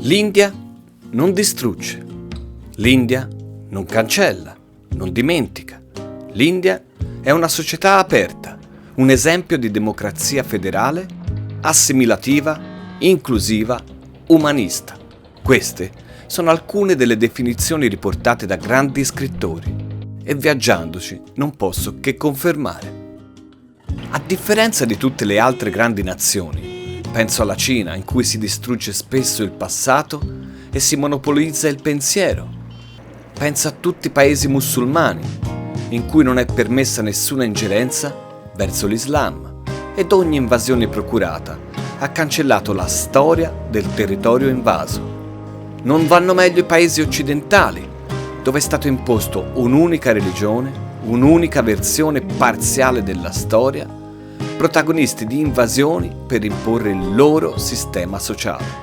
L'India non distrugge, l'India non cancella, non dimentica. L'India è una società aperta, un esempio di democrazia federale, assimilativa, inclusiva, umanista. Queste sono alcune delle definizioni riportate da grandi scrittori e viaggiandoci non posso che confermare. A differenza di tutte le altre grandi nazioni, penso alla Cina in cui si distrugge spesso il passato e si monopolizza il pensiero. Penso a tutti i paesi musulmani in cui non è permessa nessuna ingerenza verso l'Islam ed ogni invasione procurata ha cancellato la storia del territorio invaso. Non vanno meglio i paesi occidentali, dove è stato imposto un'unica religione, un'unica versione parziale della storia, protagonisti di invasioni per imporre il loro sistema sociale.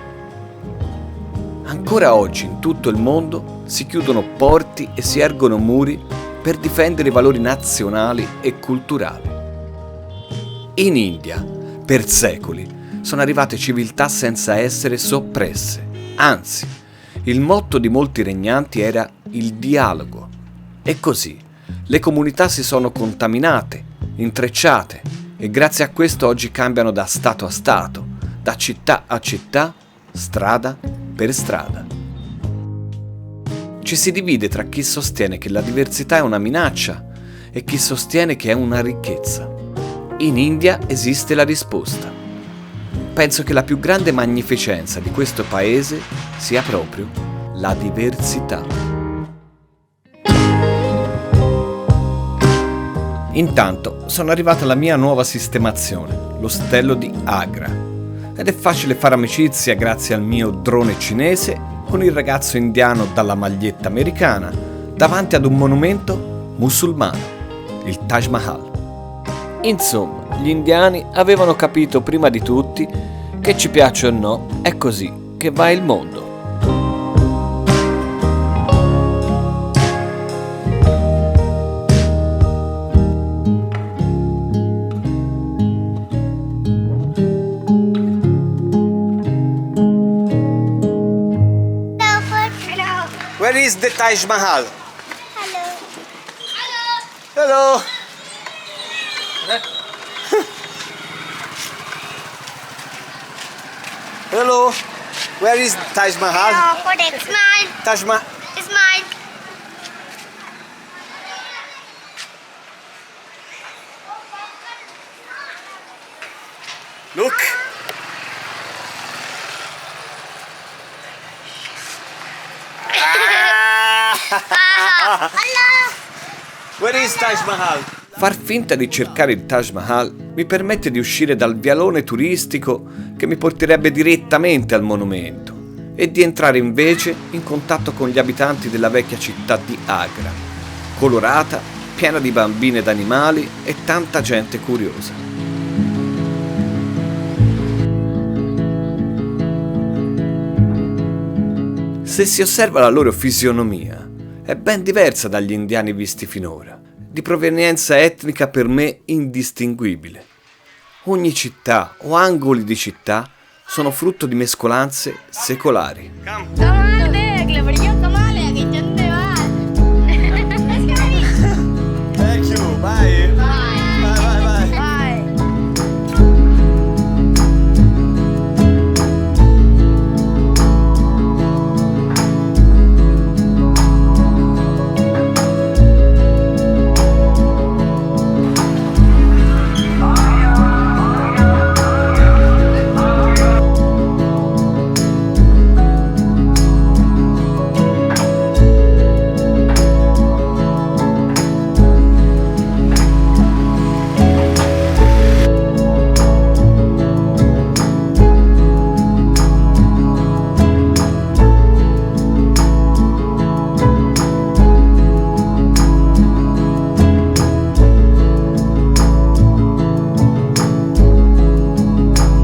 Ancora oggi in tutto il mondo si chiudono porti e si ergono muri per difendere i valori nazionali e culturali. In India, per secoli, sono arrivate civiltà senza essere soppresse. Anzi, il motto di molti regnanti era il dialogo. E così le comunità si sono contaminate, intrecciate e grazie a questo oggi cambiano da stato a stato, da città a città, strada per strada. Ci si divide tra chi sostiene che la diversità è una minaccia e chi sostiene che è una ricchezza. In India esiste la risposta. Penso che la più grande magnificenza di questo paese sia proprio la diversità. Intanto sono arrivata alla mia nuova sistemazione, l'ostello di Agra, ed è facile fare amicizia grazie al mio drone cinese con il ragazzo indiano dalla maglietta americana davanti ad un monumento musulmano, il Taj Mahal. Insomma, gli indiani avevano capito prima di tutti che ci piaccia o no, è così che va il mondo. Where is the Taj Mahal? Hello. Hello. Hello. Where is Taj Mahal? It's mine. Taj Mahal. It's mine. Look. Hello. Where is Taj Mahal? Far finta di cercare il Taj Mahal mi permette di uscire dal vialone turistico che mi porterebbe direttamente al monumento e di entrare invece in contatto con gli abitanti della vecchia città di Agra, colorata, piena di bambine ed animali e tanta gente curiosa. Se si osserva la loro fisionomia, è ben diversa dagli indiani visti finora, di provenienza etnica per me indistinguibile. Ogni città o angoli di città sono frutto di mescolanze secolari. Thank you, bye.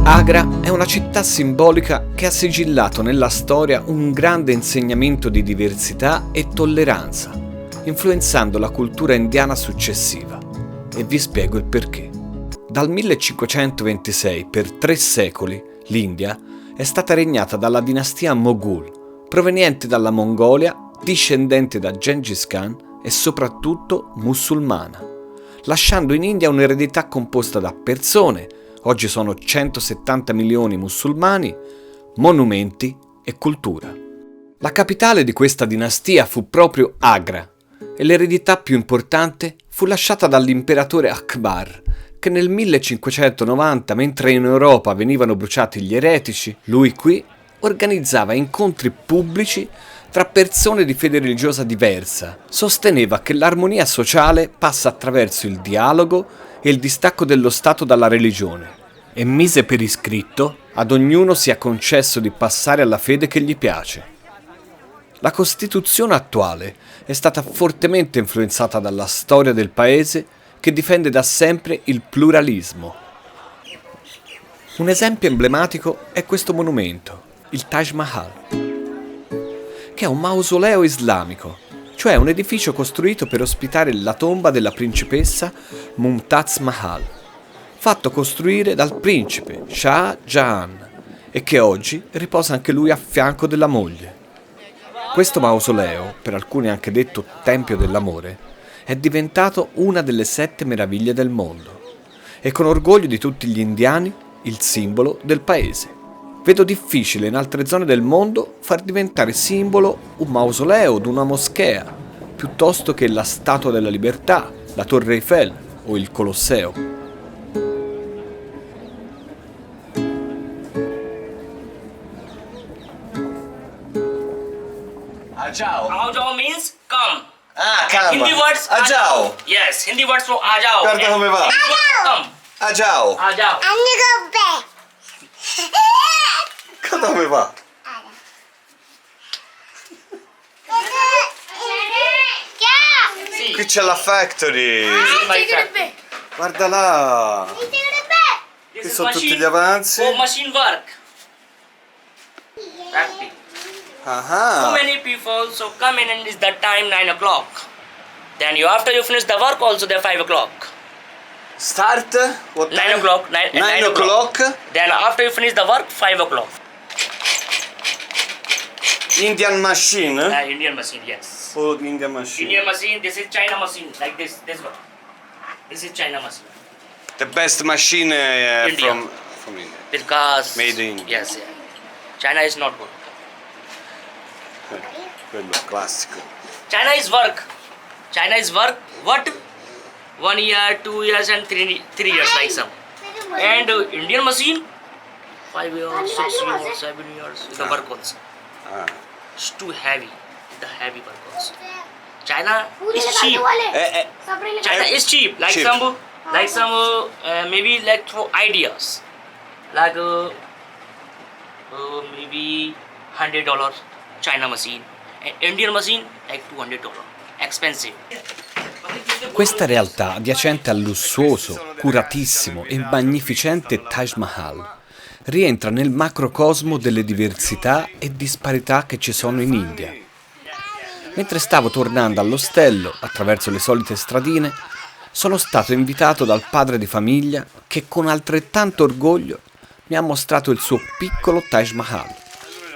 Agra è una città simbolica che ha sigillato nella storia un grande insegnamento di diversità e tolleranza, influenzando la cultura indiana successiva. E vi spiego il perché. Dal 1526 per 3 secoli l'India è stata regnata dalla dinastia Moghul, proveniente dalla Mongolia, discendente da Gengis Khan e soprattutto musulmana, lasciando in India un'eredità composta da persone, oggi sono 170 milioni musulmani, monumenti e cultura. La capitale di questa dinastia fu proprio Agra e l'eredità più importante fu lasciata dall'imperatore Akbar, che nel 1590, mentre in Europa venivano bruciati gli eretici, lui qui organizzava incontri pubblici tra persone di fede religiosa diversa. Sosteneva che l'armonia sociale passa attraverso il dialogo e il distacco dello Stato dalla religione e mise per iscritto ad ognuno sia concesso di passare alla fede che gli piace. La Costituzione attuale è stata fortemente influenzata dalla storia del paese che difende da sempre il pluralismo. Un esempio emblematico è questo monumento, il Taj Mahal, che è un mausoleo islamico, cioè un edificio costruito per ospitare la tomba della principessa Mumtaz Mahal, fatto costruire dal principe Shah Jahan e che oggi riposa anche lui a fianco della moglie. Questo mausoleo, per alcuni anche detto Tempio dell'Amore, è diventato una delle 7 meraviglie del mondo e con orgoglio di tutti gli indiani il simbolo del paese. Vedo difficile in altre zone del mondo far diventare simbolo un mausoleo o una moschea, piuttosto che la Statua della Libertà, la Torre Eiffel o il Colosseo. Ajao. Ajao means come. Ah, calma. Hindi words Ajao. Yes, Hindi words for ajao. Guarda come va. Come. Ajao. Ajao. Guarda come va. See. Qui c'è la factory. My factory. Guarda là. This Qui is sono tutti machine gli avanzi. for machine work. Factory. Too Ah. many people, so come in and it's the time 9 o'clock. Then after you finish the work also they're 5 o'clock. Start? What 9 time? o'clock. 9 o'clock. Then after you finish the work 5 o'clock. Indian machine. Indian machine, yes. Oh, Indian machine. Indian machine, this is China machine, like this one. This is China machine. The best machine India. from India. Because Made in India. Yes, yeah. China is not good. Quello classico. China is work. China is work. What? 1 year, 2 years, and 3 years, like some. And Indian machine, 5 years, 6 years, 7 years. The work also. Ah. It's too heavy. The heavy work also. China is cheap. China is cheap. Like Cheap. some, maybe like through ideas. Like maybe $100 China machine. And Indian machine like $200. Expensive. Questa realtà adiacente al lussuoso, curatissimo e magnificente Taj Mahal rientra nel macrocosmo delle diversità e disparità che ci sono in India. Mentre stavo tornando all'ostello, attraverso le solite stradine, sono stato invitato dal padre di famiglia che con altrettanto orgoglio mi ha mostrato il suo piccolo Taj Mahal,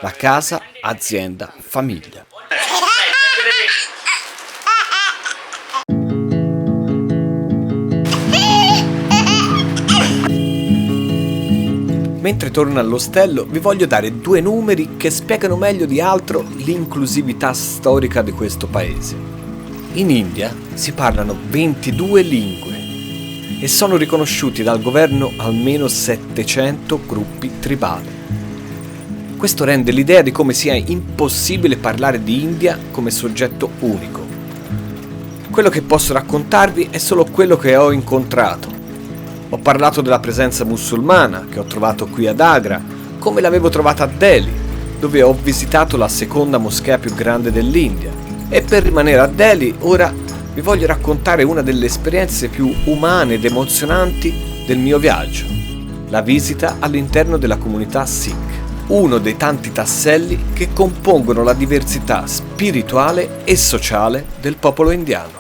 la casa, azienda, famiglia. Mentre torno all'ostello vi voglio dare 2 numeri che spiegano meglio di altro l'inclusività storica di questo paese. In India si parlano 22 lingue e sono riconosciuti dal governo almeno 700 gruppi tribali. Questo rende l'idea di come sia impossibile parlare di India come soggetto unico. Quello che posso raccontarvi è solo quello che ho incontrato. Ho parlato della presenza musulmana che ho trovato qui ad Agra, come l'avevo trovata a Delhi, dove ho visitato la seconda moschea più grande dell'India. E per rimanere a Delhi, ora vi voglio raccontare una delle esperienze più umane ed emozionanti del mio viaggio, la visita all'interno della comunità Sikh, uno dei tanti tasselli che compongono la diversità spirituale e sociale del popolo indiano.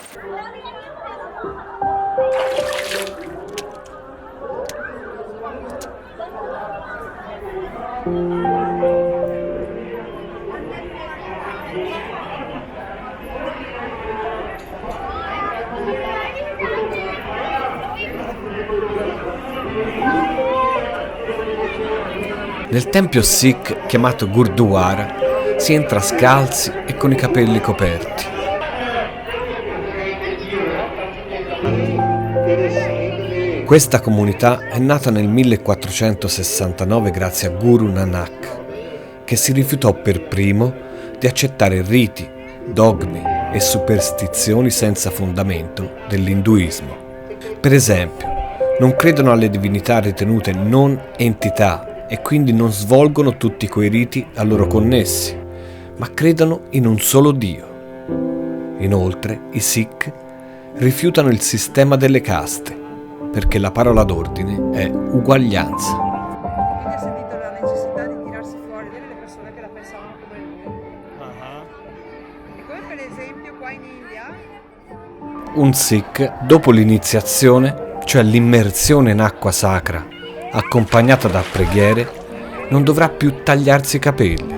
Nel tempio Sikh chiamato Gurdwara si entra scalzi e con i capelli coperti. Questa comunità è nata nel 1469 grazie a Guru Nanak, che si rifiutò per primo di accettare riti, dogmi e superstizioni senza fondamento dell'induismo. Per esempio, non credono alle divinità ritenute non entità e quindi non svolgono tutti quei riti a loro connessi, ma credono in un solo Dio. Inoltre, i Sikh rifiutano il sistema delle caste, perché la parola d'ordine è uguaglianza. Quindi ha sentito la necessità di tirarsi fuori delle persone che la pensavano come lui. E come per esempio qua in India. Un Sikh, dopo l'iniziazione, cioè l'immersione in acqua sacra, accompagnata da preghiere, non dovrà più tagliarsi i capelli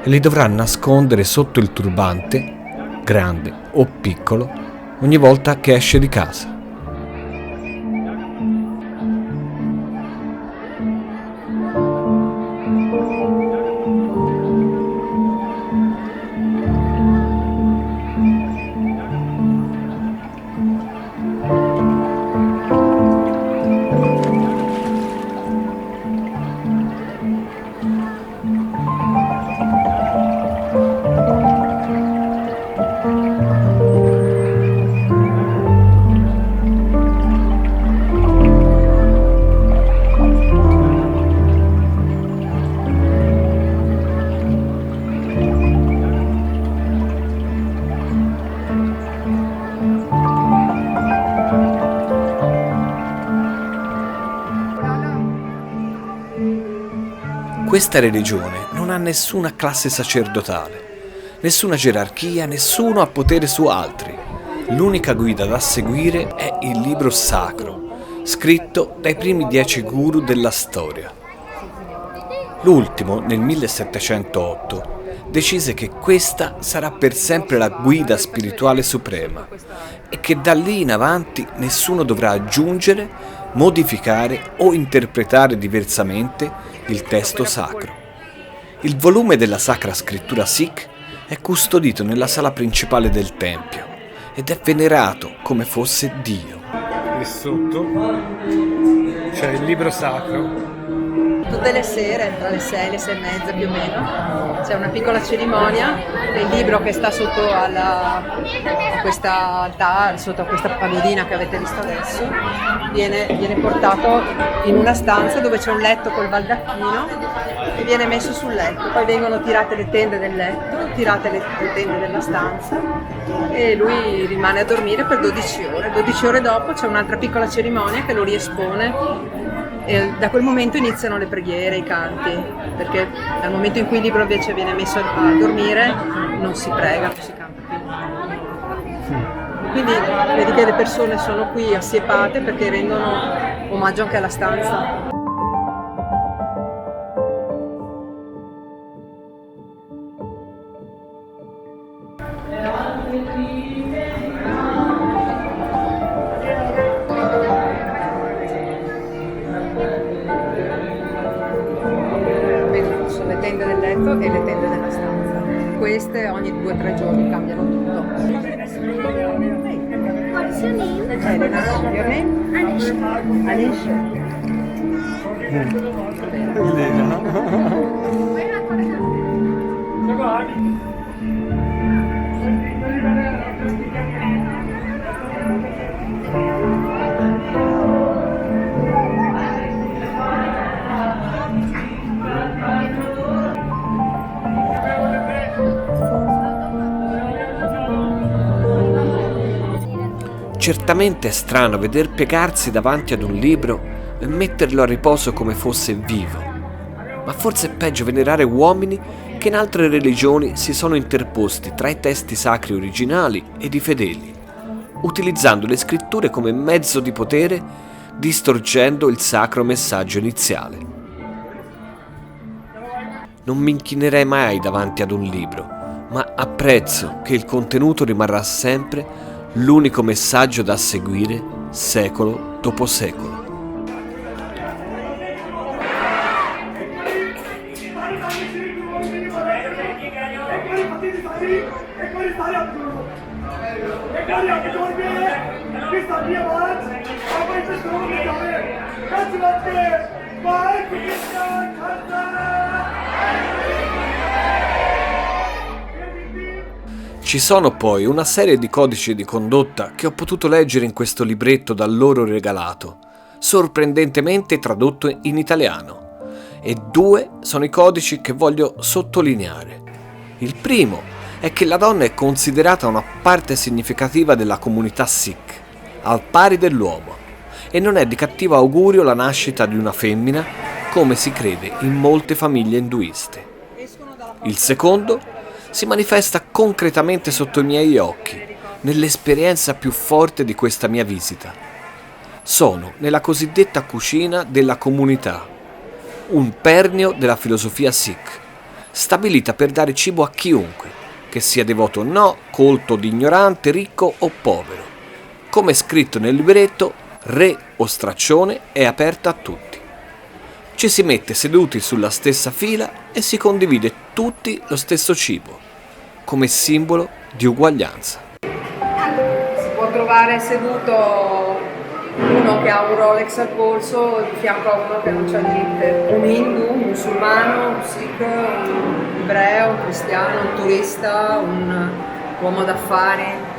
e li dovrà nascondere sotto il turbante, grande o piccolo, ogni volta che esce di casa. Questa religione non ha nessuna classe sacerdotale, nessuna gerarchia, nessuno ha potere su altri. L'unica guida da seguire è il libro sacro, scritto dai primi 10 guru della storia. L'ultimo, nel 1708, decise che questa sarà per sempre la guida spirituale suprema e che da lì in avanti nessuno dovrà aggiungere, modificare o interpretare diversamente il testo sacro. Il volume della Sacra Scrittura Sikh è custodito nella sala principale del tempio ed è venerato come fosse Dio. E sotto c'è il libro sacro. Tutte le sere, tra le 6 e le 6 e mezza più o meno, c'è una piccola cerimonia e il libro che sta sotto a questa altare, sotto a questa pagodina che avete visto adesso, viene portato in una stanza dove c'è un letto col baldacchino e viene messo sul letto. Poi vengono tirate le tende del letto, tirate le tende della stanza e lui rimane a dormire per 12 ore. 12 ore dopo c'è un'altra piccola cerimonia che lo riespone. E da quel momento iniziano le preghiere, i canti, perché dal momento in cui il libro invece viene messo a dormire non si prega, non si canta più. Quindi vedi che le persone sono qui assiepate perché rendono omaggio anche alla stanza. Le tende del letto e le tende della stanza. Queste ogni 2 o 3 giorni cambiano tutto. What's your name? Elena, your name? Anisha. Certamente è strano veder piegarsi davanti ad un libro e metterlo a riposo come fosse vivo, ma forse è peggio venerare uomini che in altre religioni si sono interposti tra i testi sacri originali ed i fedeli, utilizzando le scritture come mezzo di potere, distorcendo il sacro messaggio iniziale. Non mi inchinerei mai davanti ad un libro, ma apprezzo che il contenuto rimarrà sempre l'unico messaggio da seguire secolo dopo secolo. Ci sono poi una serie di codici di condotta che ho potuto leggere in questo libretto da loro regalato, sorprendentemente tradotto in italiano, e 2 sono i codici che voglio sottolineare. Il primo è che la donna è considerata una parte significativa della comunità Sikh, al pari dell'uomo, e non è di cattivo augurio la nascita di una femmina, come si crede in molte famiglie induiste. Il secondo si manifesta concretamente sotto i miei occhi, nell'esperienza più forte di questa mia visita. Sono nella cosiddetta cucina della comunità, un pernio della filosofia Sikh, stabilita per dare cibo a chiunque, che sia devoto o no, colto o ignorante, ricco o povero. Come scritto nel libretto, re o straccione è aperta a tutti. Ci si mette seduti sulla stessa fila e si condivide tutti lo stesso cibo, come simbolo di uguaglianza. Si può trovare seduto uno che ha un Rolex al polso di fianco a uno che non c'ha niente, un hindu, un musulmano, un sikh, un ebreo, un cristiano, un turista, un uomo d'affari.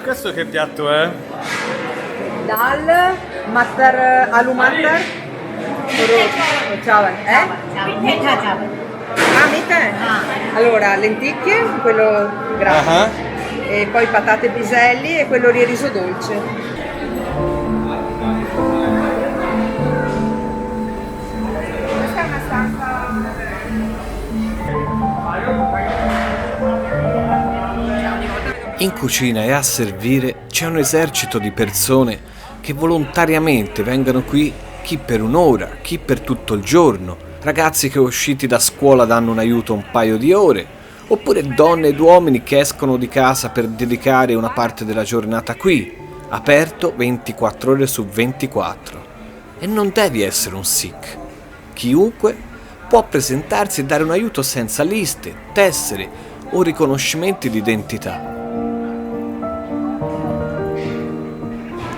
Questo che piatto è? Dal, matar, aloo matar, chaval, mite? Allora, lenticchie, quello grasso, e poi patate e piselli e quello lì riso dolce. Questa è una stanza. In cucina e a servire c'è un esercito di persone che volontariamente vengono qui, chi per un'ora, chi per tutto il giorno, ragazzi che usciti da scuola danno un aiuto un paio di ore, oppure donne ed uomini che escono di casa per dedicare una parte della giornata qui, aperto 24 ore su 24. E non devi essere un Sikh. Chiunque può presentarsi e dare un aiuto senza liste, tessere o riconoscimenti di identità.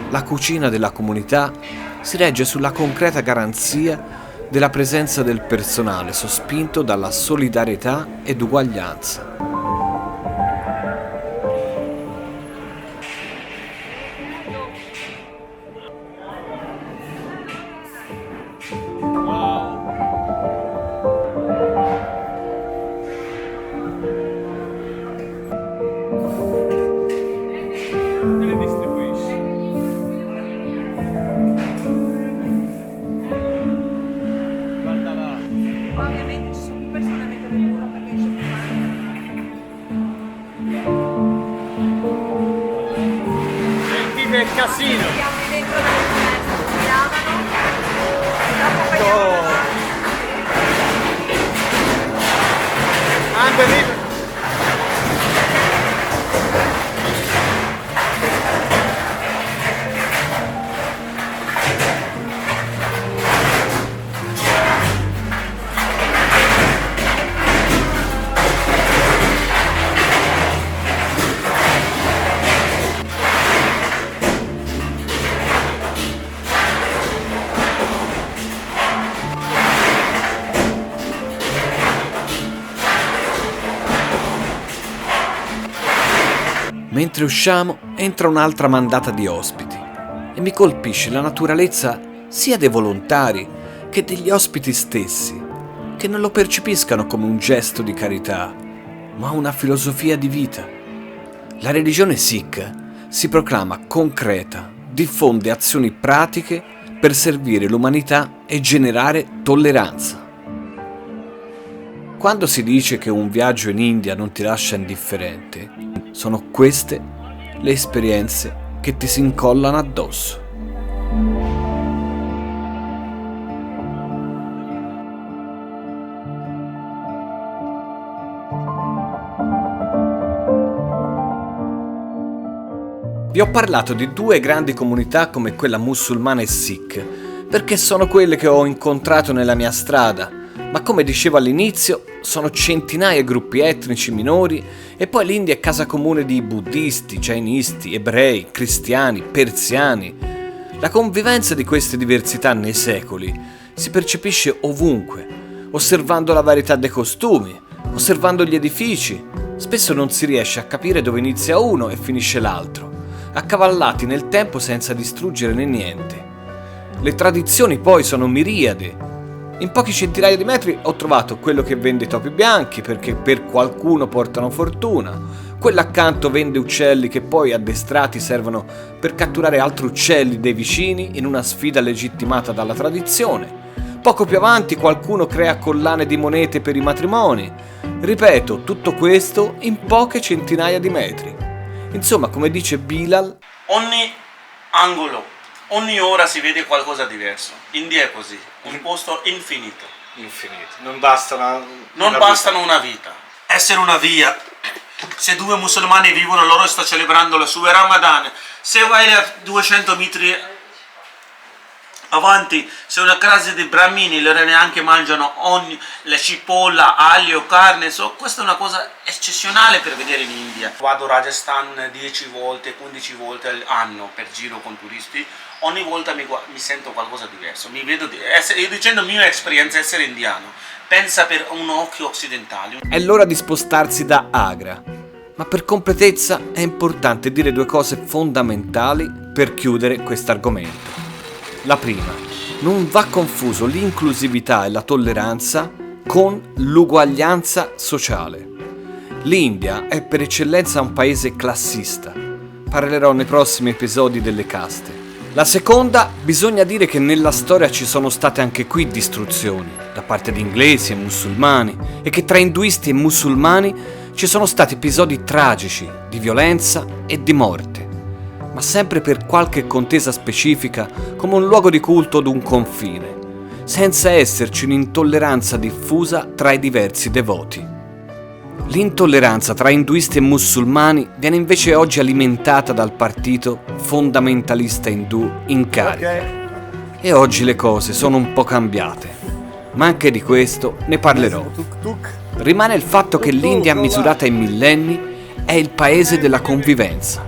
La cucina della comunità si regge sulla concreta garanzia della presenza del personale sospinto dalla solidarietà ed uguaglianza. Ovviamente ci sono più persone a mettere il muro perché c'è più Sentite il casino! Siamo dentro da commercio, si lavano, dopo paghiamo la Unbelievable! Mentre usciamo entra un'altra mandata di ospiti e mi colpisce la naturalezza sia dei volontari che degli ospiti stessi, che non lo percepiscano come un gesto di carità, ma una filosofia di vita. La religione Sikh si proclama concreta, diffonde azioni pratiche per servire l'umanità e generare tolleranza. Quando si dice che un viaggio in India non ti lascia indifferente, sono queste le esperienze che ti si incollano addosso. Vi ho parlato di due grandi comunità come quella musulmana e sikh, perché sono quelle che ho incontrato nella mia strada, ma come dicevo all'inizio, sono centinaia di gruppi etnici minori e poi l'India è casa comune di buddisti, jainisti, ebrei, cristiani, persiani. La convivenza di queste diversità nei secoli si percepisce ovunque, osservando la varietà dei costumi, osservando gli edifici. Spesso non si riesce a capire dove inizia uno e finisce l'altro, accavallati nel tempo senza distruggere né niente. Le tradizioni poi sono miriade. In pochi centinaia di metri ho trovato quello che vende topi bianchi perché per qualcuno portano fortuna, quello accanto vende uccelli che poi addestrati servono per catturare altri uccelli dei vicini in una sfida legittimata dalla tradizione. Poco più avanti qualcuno crea collane di monete per i matrimoni. Ripeto, tutto questo in poche centinaia di metri. Insomma, come dice Bilal, ogni angolo, ogni ora si vede qualcosa diverso. India è così, un posto infinito. Infinito. Non basta una vita. Essere una via. Se due musulmani vivono, loro stanno celebrando il suo Ramadan. Se vai a 200 metri avanti, se una classe di brahmini, loro neanche mangiano la cipolla, aglio, carne, questa è una cosa eccezionale per vedere in India. Vado a Rajasthan 10 volte, 15 volte all'anno per giro con turisti, ogni volta mi sento qualcosa diverso, io dicendo mia esperienza essere indiano, pensa per un occhio occidentale. è l'ora di spostarsi da Agra, ma per completezza è importante dire due cose fondamentali per chiudere questo argomento. La prima, non va confuso l'inclusività e la tolleranza con l'uguaglianza sociale. L'India è per eccellenza un paese classista. Parlerò nei prossimi episodi delle caste. La seconda, bisogna dire che nella storia ci sono state anche qui distruzioni da parte di inglesi e musulmani e che tra induisti e musulmani ci sono stati episodi tragici di violenza e di morte, ma sempre per qualche contesa specifica come un luogo di culto ad un confine, senza esserci un'intolleranza diffusa tra i diversi devoti. L'intolleranza tra induisti e musulmani viene invece oggi alimentata dal partito fondamentalista indù in carica. E oggi le cose sono un po' cambiate, ma anche di questo ne parlerò. Rimane il fatto che l'India, misurata in millenni, è il paese della convivenza.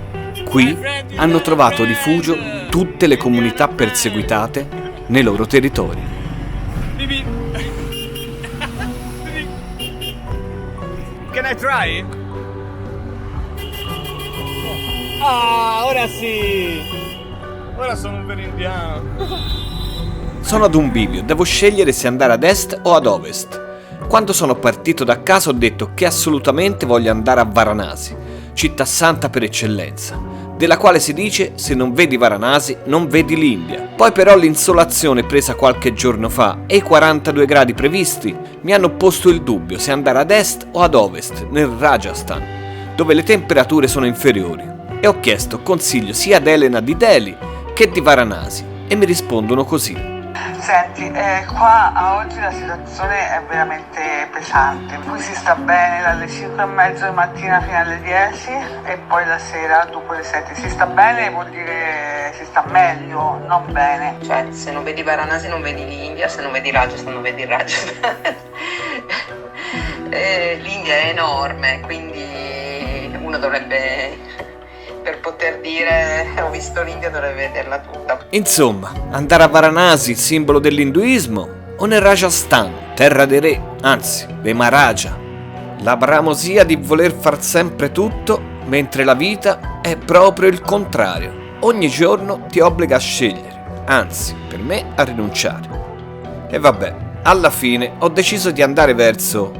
Qui hanno trovato rifugio tutte le comunità perseguitate nei loro territori. Can I try? Ah, ora sì! Ora sono un vero indiano. Sono ad un bivio, devo scegliere se andare ad est o ad ovest. Quando sono partito da casa ho detto che assolutamente voglio andare a Varanasi, città santa per eccellenza, della quale si dice se non vedi Varanasi non vedi l'India. Poi però l'insolazione presa qualche giorno fa e i 42 gradi previsti mi hanno posto il dubbio se andare ad est o ad ovest, nel Rajasthan, dove le temperature sono inferiori, e ho chiesto consiglio sia ad Elena di Delhi che di Varanasi e mi rispondono così. Senti, qua a oggi la situazione è veramente pesante. Qui si sta bene dalle 5:30 di mattina fino alle 10 e poi la sera dopo le 7. Si sta bene vuol dire si sta meglio, non bene. Cioè, se non vedi Varanasi non vedi l'India, se non vedi Rajasthan non vedi Rajasthan. L'India è enorme, quindi uno dovrebbe, per poter dire ho visto l'India, dovrebbe vederla tutta. Insomma, andare a Varanasi, simbolo dell'induismo, o nel Rajasthan, terra dei re, anzi, dei Maharaja. La bramosia di voler far sempre tutto, mentre la vita è proprio il contrario. Ogni giorno ti obbliga a scegliere, anzi, per me a rinunciare. E vabbè, alla fine ho deciso di andare verso